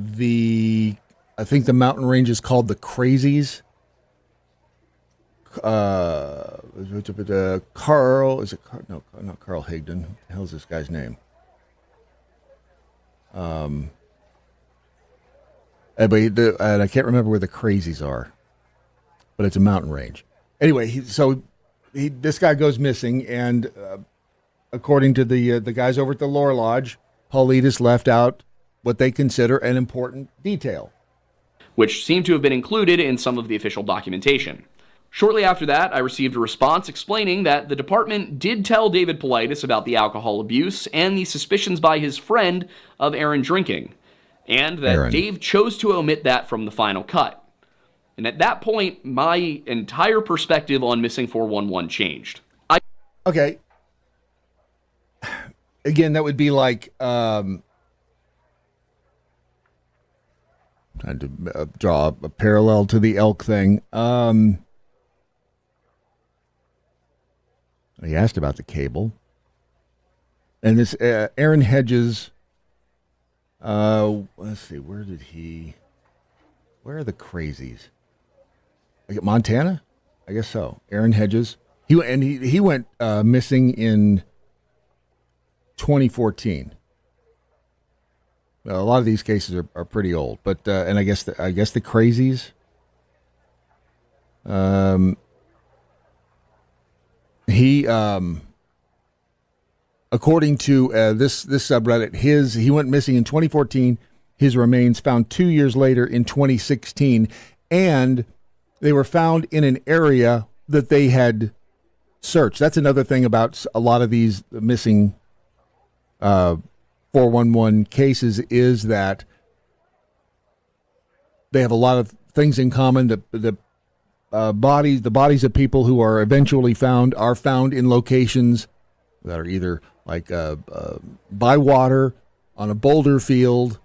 think the mountain range is called the Crazies. Carl, is it Carl? No, not Carl Higdon. What the hell is this guy's name? And I can't remember where the Crazies are, but it's a mountain range. Anyway, this guy goes missing, and according to the guys over at the Lore Lodge, Paulides left out what they consider an important detail, which seemed to have been included in some of the official documentation. Shortly after that, I received a response explaining that the department did tell David Paulides about the alcohol abuse and the suspicions by his friend of Aaron drinking, and that Dave chose to omit that from the final cut. And at that point, my entire perspective on Missing 411 changed. Okay. Again, that would be like trying to draw a parallel to the elk thing. He asked about the cable. And this Aaron Hedges, let's see, where are the Crazies? Montana? I guess so. Aaron Hedges. He went missing in 2014. A lot of these cases are pretty old, but and I guess the Crazies. He according to this subreddit, he went missing in 2014. His remains found 2 years later in 2016, and they were found in an area that they had searched. That's another thing about a lot of these missing 411 cases is that they have a lot of things in common. The bodies of people who are eventually found are found in locations that are either like by water, on a boulder field,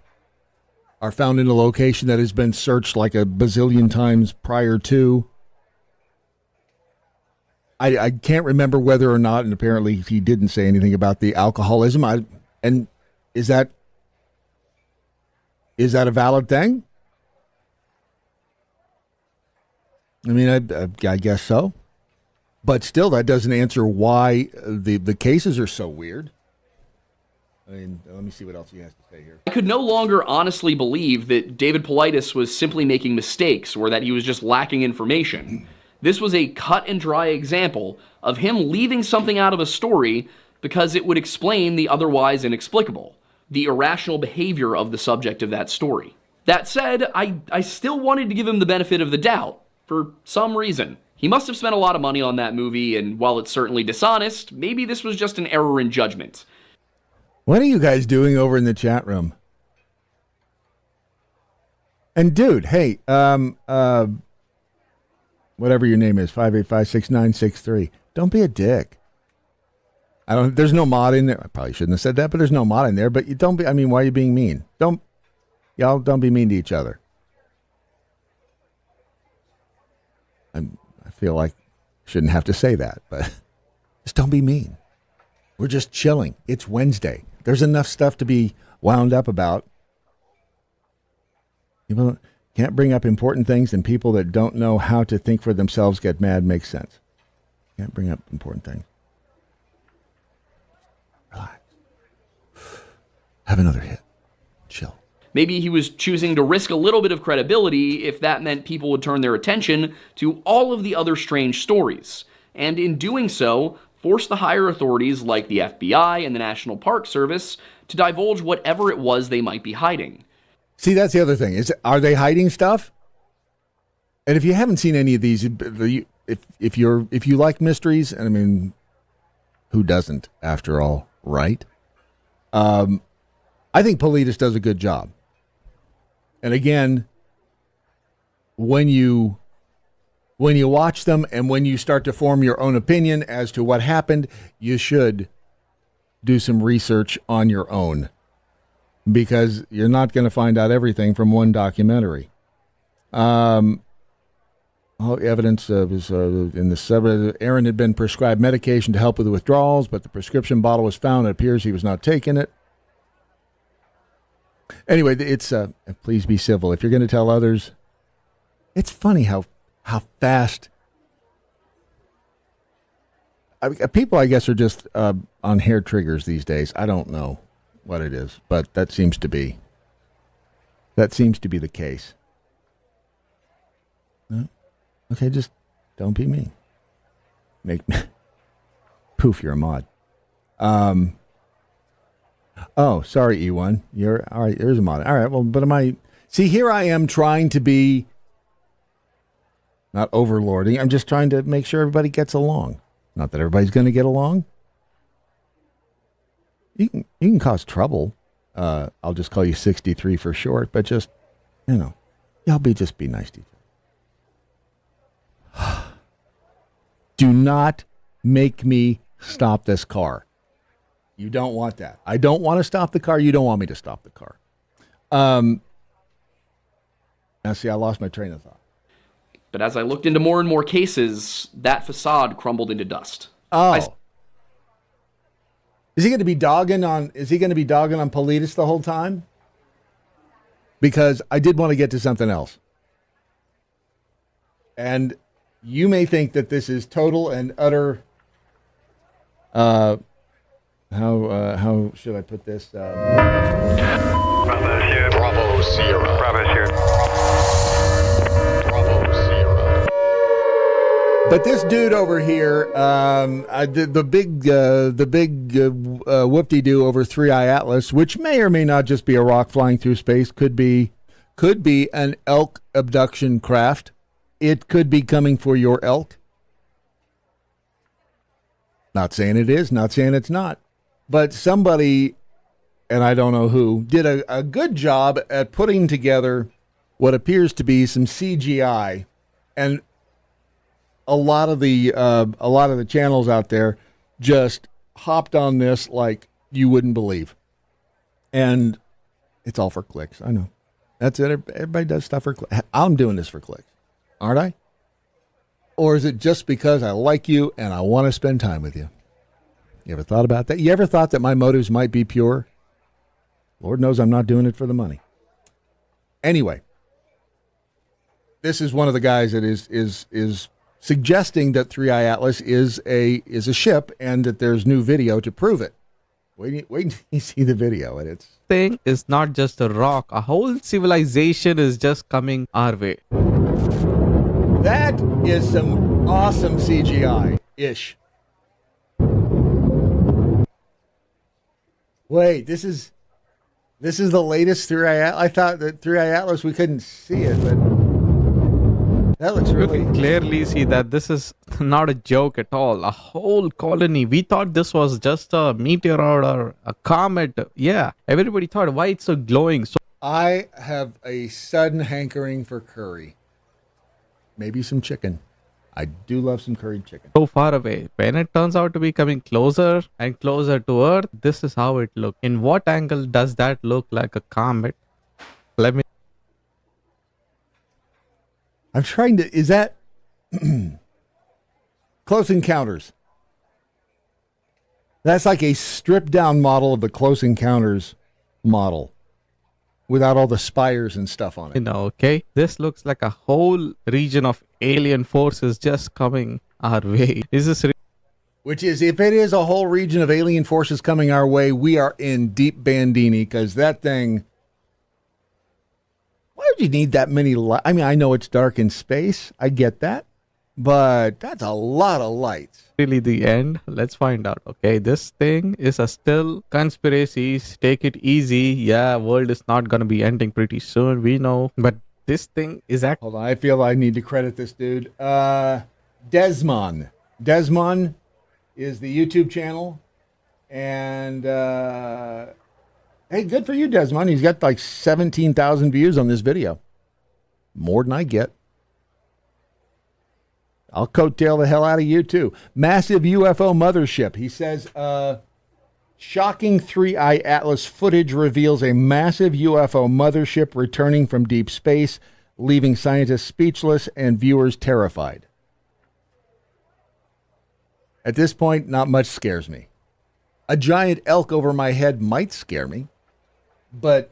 are found in a location that has been searched like a bazillion times prior to. I can't remember whether or not, and apparently he didn't say anything about the alcoholism. And is that a valid thing? I mean, I guess so. But still, that doesn't answer why the cases are so weird. I mean, let me see what else he has to say here. I could no longer honestly believe that David Paulides was simply making mistakes or that he was just lacking information. This was a cut and dry example of him leaving something out of a story because it would explain the otherwise inexplicable, the irrational behavior of the subject of that story. That said, I still wanted to give him the benefit of the doubt, for some reason. He must have spent a lot of money on that movie, and while it's certainly dishonest, maybe this was just an error in judgment. What are you guys doing over in the chat room? And dude, hey, whatever your name is, 585-6963, don't be a dick. There's no mod in there. I probably shouldn't have said that, but there's no mod in there. But you don't be, why are you being mean? Y'all don't be mean to each other. I feel like I shouldn't have to say that, but just don't be mean. We're just chilling. It's Wednesday. There's enough stuff to be wound up about. People can't bring up important things, and people that don't know how to think for themselves get mad. Makes sense. Can't bring up important things. Relax. Have another hit. Chill. Maybe he was choosing to risk a little bit of credibility if that meant people would turn their attention to all of the other strange stories, and in doing so, force the higher authorities like the FBI and the National Park Service to divulge whatever it was they might be hiding. See, that's the other thing. Are they hiding stuff? And if you haven't seen any of these, if you like mysteries, and I mean, who doesn't after all, right? I think Politis does a good job. And again, when you watch them and when you start to form your own opinion as to what happened, you should do some research on your own, because you're not going to find out everything from one documentary. All evidence was in the suburb. Aaron had been prescribed medication to help with the withdrawals, but the prescription bottle was found. It appears he was not taking it. Anyway, it's please be civil. If you're going to tell others, it's funny how fast people, I guess, are just on hair triggers these days. I don't know what it is, but that seems to be the case. No? Okay, just don't be mean. Poof, you're a mod. Oh, sorry, E1. You're all right. There's a mod. All right. Well, but here I am trying to be not overlording. I'm just trying to make sure everybody gets along. Not that everybody's going to get along. You can cause trouble. I'll just call you 63 for short, but just, y'all just be nice to each other. Do not make me stop this car. You don't want that. I don't want to stop the car. You don't want me to stop the car. Now, see, I lost my train of thought. But as I looked into more and more cases, that facade crumbled into dust. Oh. Is he going to be dogging on Politis the whole time? Because I did want to get to something else. And you may think that this is total and utter how should I put this? Bravo Sierra. Bravo Sierra. Bravo Sierra. Bravo Sierra. But this dude over here, the big whoop-de-doo over 3i Atlas, which may or may not just be a rock flying through space, could be an elk abduction craft. It could be coming for your elk. Not saying it is, not saying it's not. But somebody, and I don't know who, did a good job at putting together what appears to be some CGI, and a lot of the channels out there just hopped on this like you wouldn't believe, and it's all for clicks. I know, that's it. Everybody does stuff for clicks. I'm doing this for clicks, aren't I? Or is it just because I like you and I want to spend time with you? You ever thought about that? You ever thought that my motives might be pure? Lord knows I'm not doing it for the money. Anyway, this is one of the guys that is suggesting that 3i Atlas is a ship and that there's new video to prove it. Wait until you see the video, and it's thing is not just a rock. A whole civilization is just coming our way. That is some awesome CGI-ish. Wait, this is the latest 3i Atlas. I thought that 3i Atlas, we couldn't see it, but that looks really... You can clearly see that this is not a joke at all. A whole colony. We thought this was just a meteor or a comet. Yeah, everybody thought, why it's so glowing? So I have a sudden hankering for curry. Maybe some chicken. I do love some curried chicken. So far away. When it turns out to be coming closer and closer to Earth, this is how it looks. In what angle does that look like a comet? Let me... I'm trying to... Is that... Close Encounters. That's like a stripped down model of the Close Encounters model without all the spires and stuff on it. Okay? This looks like a whole region of alien forces just coming our way. Is this Which is, if it is a whole region of alien forces coming our way, we are in deep Bandini, because that thing... Why would you need that many lights? I mean, I know it's dark in space. I get that. But that's a lot of lights. really the end? Let's find out. Okay, this thing is a still conspiracies. Take it easy. Yeah, world is not gonna be ending pretty soon. We know, but this thing is Hold on, I feel I need to credit this dude. Desmond. Desmond is the YouTube channel, and hey, good for you, Desmond. He's got like 17,000 views on this video. More than I get. I'll coattail the hell out of you, too. Massive UFO mothership. He says, shocking 3-eye Atlas footage reveals a massive UFO mothership returning from deep space, leaving scientists speechless and viewers terrified. At this point, not much scares me. A giant elk over my head might scare me, but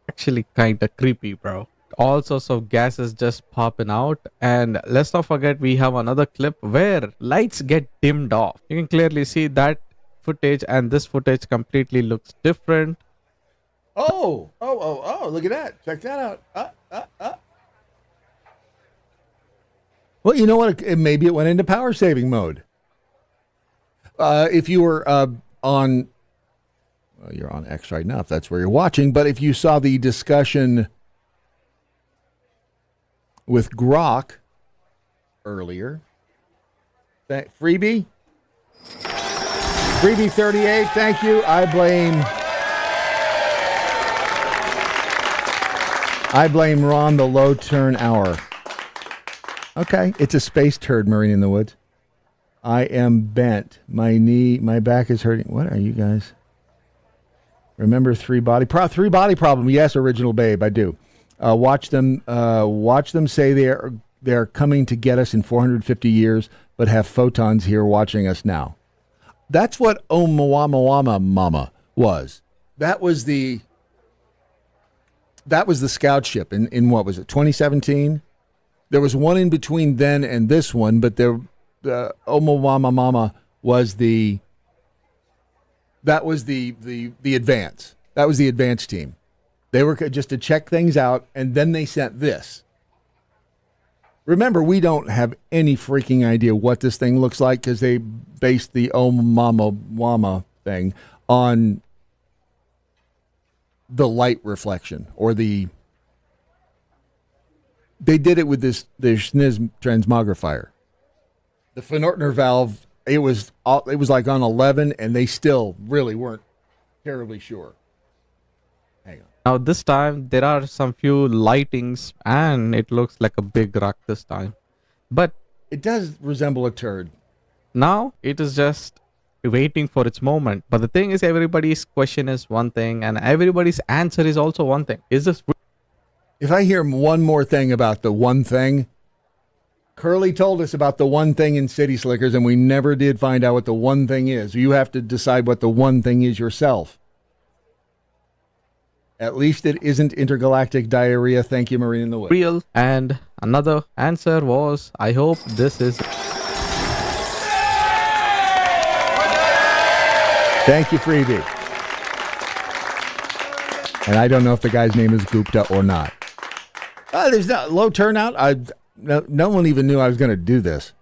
actually kind of creepy, bro. All sorts of gases just popping out, and let's not forget we have another clip where lights get dimmed off. You can clearly see that footage, and this footage completely looks different. Oh, look at that. Check that out. Well, you know what? Maybe it went into power saving mode. If you were on, well, you're on X right now if that's where you're watching, but if you saw the discussion with Grok earlier, Freebie 38, thank you. I blame Ron the low turn hour. Okay, it's a space turd, Marine in the Woods. I am bent. My knee, my back is hurting. What are you guys? Remember three body problem? Yes, original babe, I do. Watch them say they're coming to get us in 450 years, but have photons here watching us now. That's what Oumuamua Mama was. That was the scout ship in what was it, 2017? There was one in between then and this one, but the Oumuamua Mama was the advance. That was the advance team. They were just to check things out, and then they sent this. Remember, we don't have any freaking idea what this thing looks like because they based the Oumuamua thing on the light reflection or they did it with the Schniz transmogrifier. The Van Ortner valve, it was like on 11, and they still really weren't terribly sure. Hang on. Now this time there are some few lightings, and it looks like a big rock this time, but it does resemble a turd. Now it is just waiting for its moment. But the thing is, everybody's question is one thing, and everybody's answer is also one thing. Is this? If I hear one more thing about the one thing, Curly told us about the one thing in City Slickers, and we never did find out what the one thing is. You have to decide what the one thing is yourself. At least it isn't intergalactic diarrhea. Thank you, Marine in the Woods. Real. And another answer was, I hope this is. Thank you, Freebie. And I don't know if the guy's name is Gupta or not. There's not low turnout. No one even knew I was going to do this.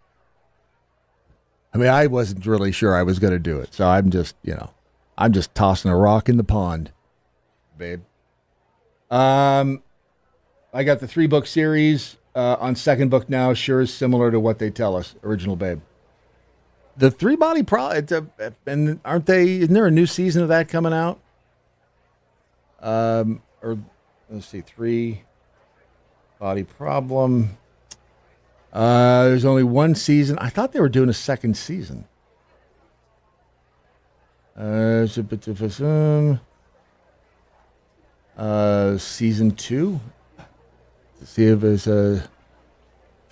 I mean, I wasn't really sure I was going to do it. So I'm just tossing a rock in the pond, babe. I got the 3-book series on second book now. Sure is similar to what they tell us, original babe. The 3-body and aren't they? Isn't there a new season of that coming out? Or let's see, 3-body problem. There's only one season. I thought they were doing a second season. Season 2. To see if it's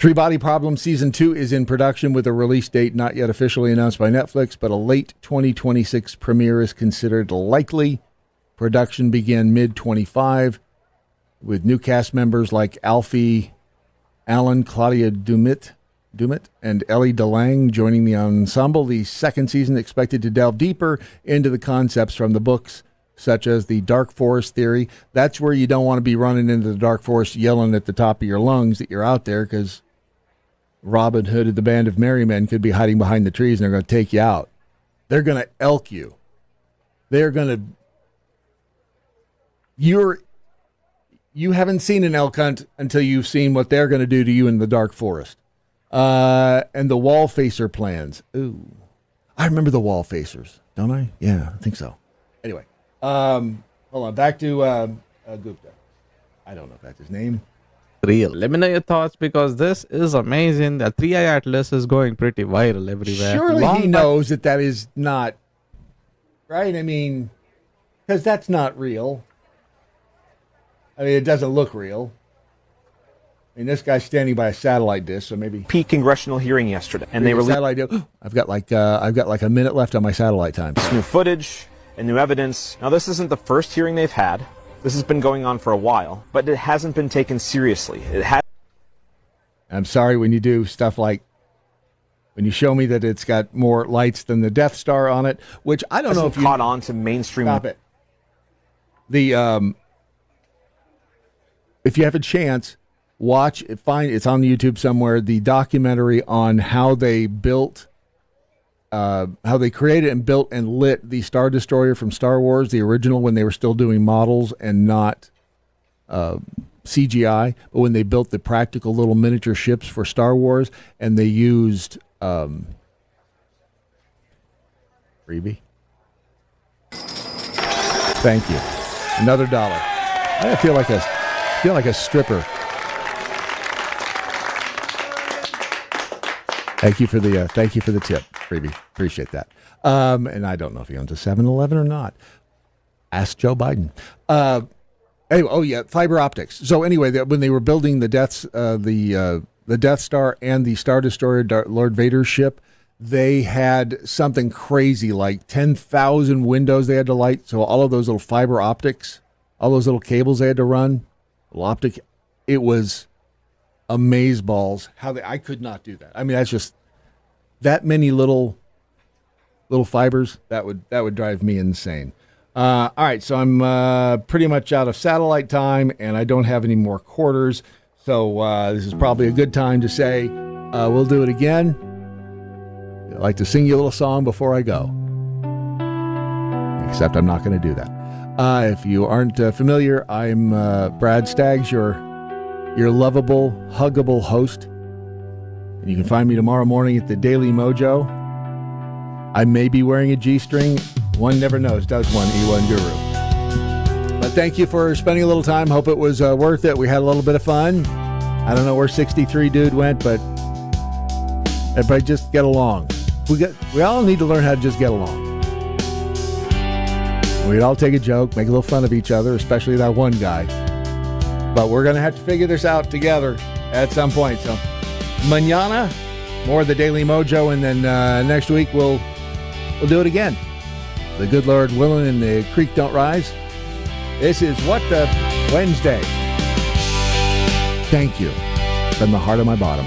Three Body Problem Season 2 is in production with a release date not yet officially announced by Netflix, but a late 2026 premiere is considered likely. Production began mid-25 with new cast members like Alfie Allen, Claudia Dumit, and Ellie DeLange joining the ensemble. The second season expected to delve deeper into the concepts from the books, such as the dark forest theory. That's where you don't want to be running into the dark forest yelling at the top of your lungs that you're out there, because Robin Hood and the Band of Merry Men could be hiding behind the trees and they're going to take you out. They're going to elk you. They're going to... You haven't seen an elk hunt until you've seen what they're going to do to you in the dark forest. And the wall facer plans. Ooh. I remember the wall facers, don't I? Yeah, I think so. Anyway, hold on. Back to Gupta. I don't know if that's his name. Real. Let me know your thoughts, because this is amazing. The 3i Atlas is going pretty viral everywhere. Surely he knows that is not right. I mean, because that's not real. I mean, it doesn't look real. I mean, this guy's standing by a satellite dish, so maybe congressional hearing yesterday, and they released satellite dish. I've got like a minute left on my satellite time. new footage and new evidence. Now, this isn't the first hearing they've had. This has been going on for a while, but it hasn't been taken seriously. I'm sorry when you do stuff like when you show me that it's got more lights than the Death Star on it, which I don't know if you caught on to mainstream. Stop it. If you have a chance, watch it. It's on YouTube somewhere. The documentary on how they built, how they created and built and lit the Star Destroyer from Star Wars, the original, when they were still doing models and not CGI, but when they built the practical little miniature ships for Star Wars, and they used freebie. Thank you. Another $1. I feel like a stripper. Thank you for the tip, freebie. Appreciate that. And I don't know if he owns a 7-Eleven or not. Ask Joe Biden. Anyway, fiber optics. So anyway, when they were building the Death Star and the Star Destroyer, Lord Vader's ship, they had something crazy like 10,000 windows they had to light. So all of those little fiber optics, all those little cables they had to run, it was amazeballs I could not do that. I mean, that's just that many little fibers that would drive me insane. All right, so I'm pretty much out of satellite time, and I don't have any more quarters. So this is probably a good time to say we'll do it again. I'd like to sing you a little song before I go, except I'm not going to do that. If you aren't familiar, I'm Brad Staggs, your lovable, huggable host. And you can find me tomorrow morning at the Daily Mojo. I may be wearing a G-string. One never knows, does one, E1 Guru. But thank you for spending a little time. Hope it was worth it. We had a little bit of fun. I don't know where 63 Dude went, but everybody just get along. We all need to learn how to just get along. We'd all take a joke, make a little fun of each other, especially that one guy. But we're going to have to figure this out together at some point. So, mañana, more of the Daily Mojo, and then next week we'll do it again. The good Lord willing and the creek don't rise. This is What the Wednesday. Thank you from the heart of my bottom.